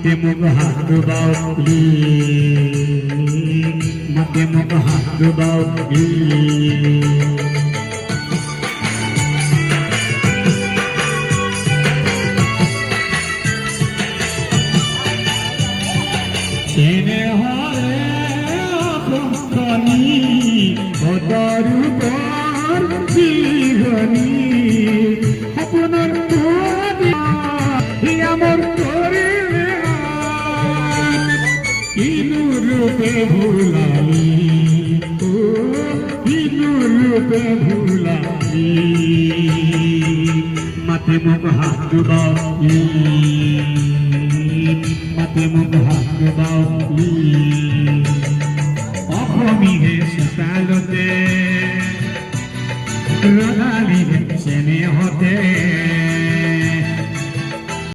মাতে মুখ হাত দাও মাতে মুখ হাত দাও তেনে হরে আপনি কতর পর জীবনী আপনার আমার করে ইনু রূপে ভুলালি ও ইনু রূপে ভুলালি মাতে মুখ হাত দাও মাতে মুখ হাত দাও